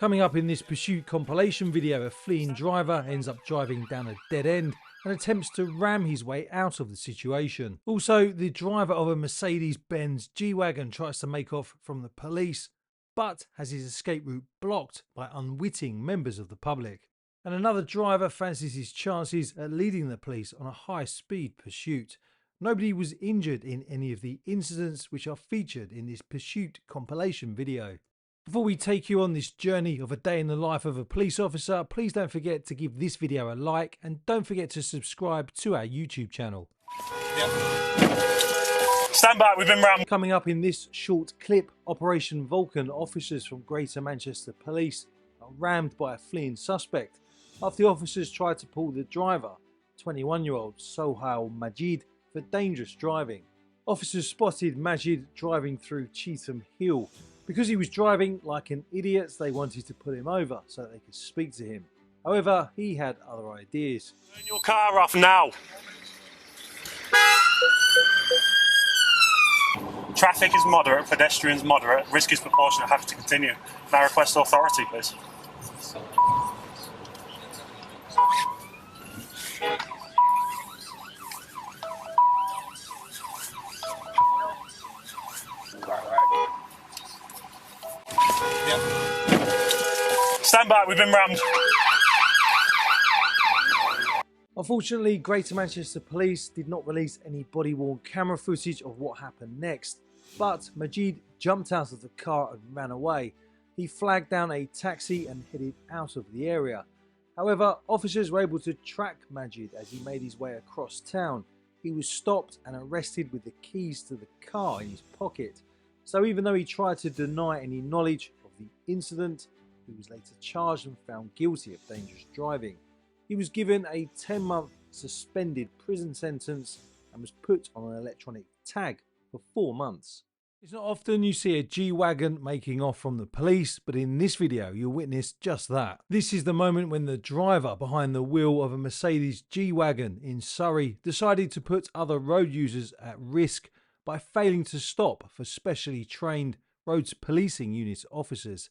Coming up in this pursuit compilation video, a fleeing driver ends up driving down a dead end and attempts to ram his way out of the situation. Also, the driver of a Mercedes-Benz G-Wagon tries to make off from the police, but has his escape route blocked by unwitting members of the public. And another driver fancies his chances at leading the police on a high-speed pursuit. Nobody was injured in any of the incidents which are featured in this pursuit compilation video. Before we take you on this journey of a day in the life of a police officer, please don't forget to give this video a like and don't forget to subscribe to our YouTube channel. Yep. Stand back, we've been rammed. Coming up in this short clip, Operation Vulcan officers from Greater Manchester Police are rammed by a fleeing suspect after the officers tried to pull the driver, 21-year-old Sohail Majid, for dangerous driving. Officers spotted Majid driving through Cheetham Hill. Because he was driving like an idiot, they wanted to pull him over so that they could speak to him. However, he had other ideas. Turn your car off now. Traffic is moderate, pedestrians moderate, risk is proportionate, have to continue. Now request authority, please. Yep. Stand back, we've been rammed. Unfortunately, Greater Manchester Police did not release any body-worn camera footage of what happened next, but Majid jumped out of the car and ran away. He flagged down a taxi and headed out of the area. However, officers were able to track Majid as he made his way across town. He was stopped and arrested with the keys to the car in his pocket. So even though he tried to deny any knowledge of the incident, he was later charged and found guilty of dangerous driving. He was given a 10-month suspended prison sentence and was put on an electronic tag for 4 months. It's not often you see a G-Wagon making off from the police, but in this video you'll witness just that. This is the moment when the driver behind the wheel of a Mercedes G-Wagon in Surrey decided to put other road users at risk by failing to stop for specially trained roads policing unit officers.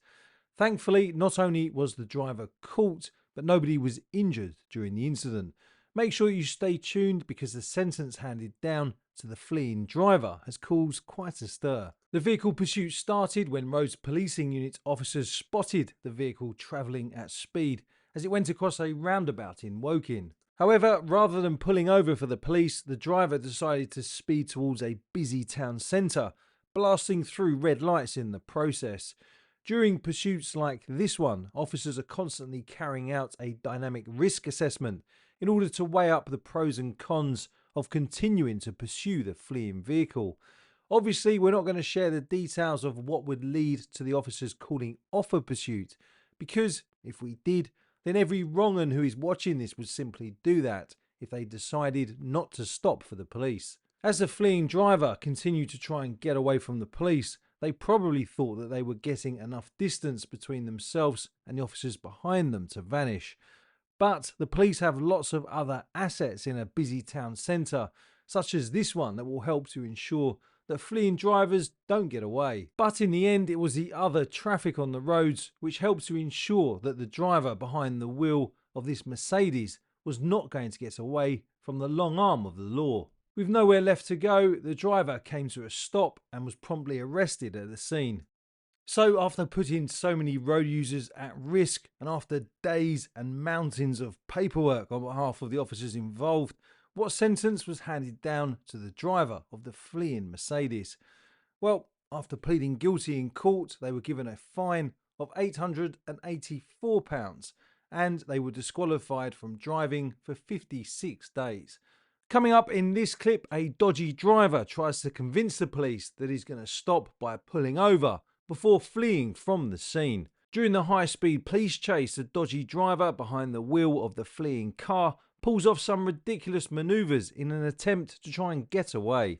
Thankfully, not only was the driver caught, but nobody was injured during the incident. Make sure you stay tuned because the sentence handed down to the fleeing driver has caused quite a stir. The vehicle pursuit started when roads policing unit officers spotted the vehicle travelling at speed as it went across a roundabout in Woking. However, rather than pulling over for the police, the driver decided to speed towards a busy town centre, blasting through red lights in the process. During pursuits like this one, officers are constantly carrying out a dynamic risk assessment in order to weigh up the pros and cons of continuing to pursue the fleeing vehicle. Obviously, we're not going to share the details of what would lead to the officers calling off a pursuit, because if we did, then every wrong-un who is watching this would simply do that if they decided not to stop for the police. As the fleeing driver continued to try and get away from the police, they probably thought that they were getting enough distance between themselves and the officers behind them to vanish. But the police have lots of other assets in a busy town centre, such as this one, that will help to ensure that fleeing drivers don't get away. But in the end, it was the other traffic on the roads which helped to ensure that the driver behind the wheel of this Mercedes was not going to get away from the long arm of the law. With nowhere left to go, the driver came to a stop and was promptly arrested at the scene. So after putting so many road users at risk and after days and mountains of paperwork on behalf of the officers involved, what sentence was handed down to the driver of the fleeing Mercedes? Well, after pleading guilty in court, they were given a fine of £884 and they were disqualified from driving for 56 days. Coming up in this clip, a dodgy driver tries to convince the police that he's going to stop by pulling over before fleeing from the scene. During the high-speed police chase, the dodgy driver behind the wheel of the fleeing car pulls off some ridiculous manoeuvres in an attempt to try and get away.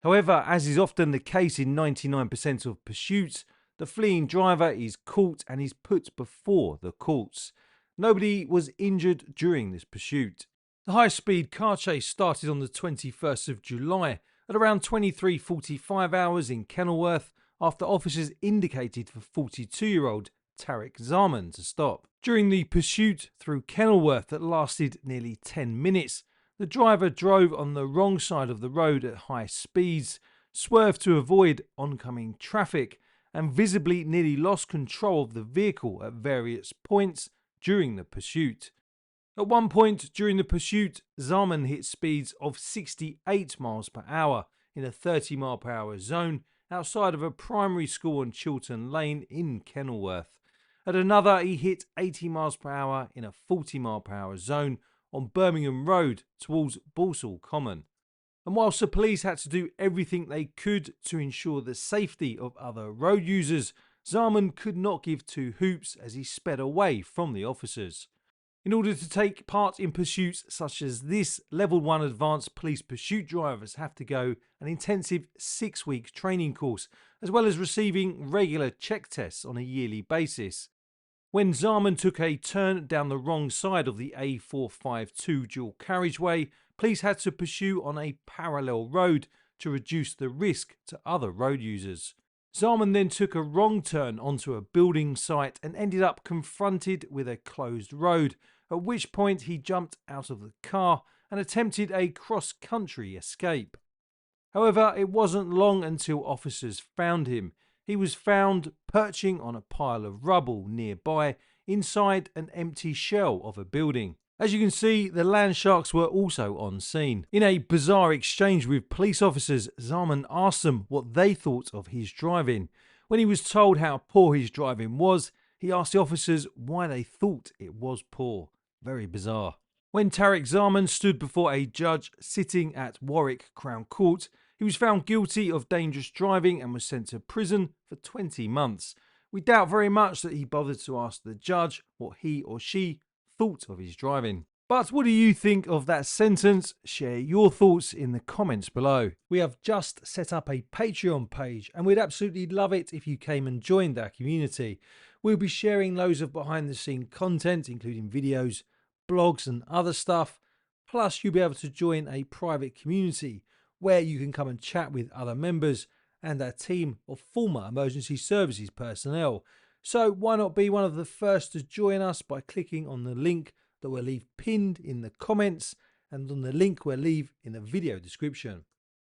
However, as is often the case in 99% of pursuits, the fleeing driver is caught and is put before the courts. Nobody was injured during this pursuit. The high-speed car chase started on the 21st of July at around 23:45 hours in Kenilworth after officers indicated for 42-year-old Tarek Zaman to stop. During the pursuit through Kenilworth that lasted nearly 10 minutes, the driver drove on the wrong side of the road at high speeds, swerved to avoid oncoming traffic, and visibly nearly lost control of the vehicle at various points during the pursuit. At one point during the pursuit, Zaman hit speeds of 68 miles per hour in a 30 mile per hour zone outside of a primary school on Chiltern Lane in Kenilworth. At another, he hit 80 miles per hour in a 40 mile per hour zone on Birmingham Road towards Balsall Common. And whilst the police had to do everything they could to ensure the safety of other road users, Zaman could not give two hoops as he sped away from the officers. In order to take part in pursuits such as this, Level 1 Advanced Police Pursuit drivers have to go an intensive 6-week training course, as well as receiving regular check tests on a yearly basis. When Zaman took a turn down the wrong side of the A452 dual carriageway, police had to pursue on a parallel road to reduce the risk to other road users. Zaman then took a wrong turn onto a building site and ended up confronted with a closed road, at which point he jumped out of the car and attempted a cross-country escape. However, it wasn't long until officers found him. He was found perching on a pile of rubble nearby inside an empty shell of a building. As you can see, the land sharks were also on scene. In a bizarre exchange with police officers, Zaman asked them what they thought of his driving. When he was told how poor his driving was, he asked the officers why they thought it was poor. Very bizarre. When Tarek Zaman stood before a judge sitting at Warwick Crown Court, he was found guilty of dangerous driving and was sent to prison for 20 months. We doubt very much that he bothered to ask the judge what he or she thought of his driving. But what do you think of that sentence? Share your thoughts in the comments below. We have just set up a Patreon page and we'd absolutely love it if you came and joined our community. We'll be sharing loads of behind the scene content, including videos, blogs and other stuff. Plus you'll be able to join a private community where you can come and chat with other members and our team of former emergency services personnel. So why not be one of the first to join us by clicking on the link that we'll leave pinned in the comments and on the link we'll leave in the video description.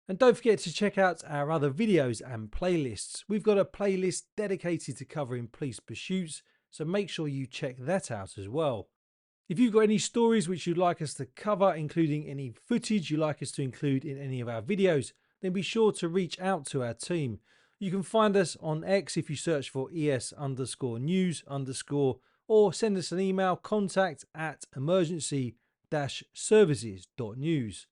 And don't forget to check out our other videos and playlists. We've got a playlist dedicated to covering police pursuits, so make sure you check that out as well. If you've got any stories which you'd like us to cover, including any footage you'd like us to include in any of our videos, then be sure to reach out to our team. You can find us on X if you search for ES_news_ or send us an email contact@emergency-services.news.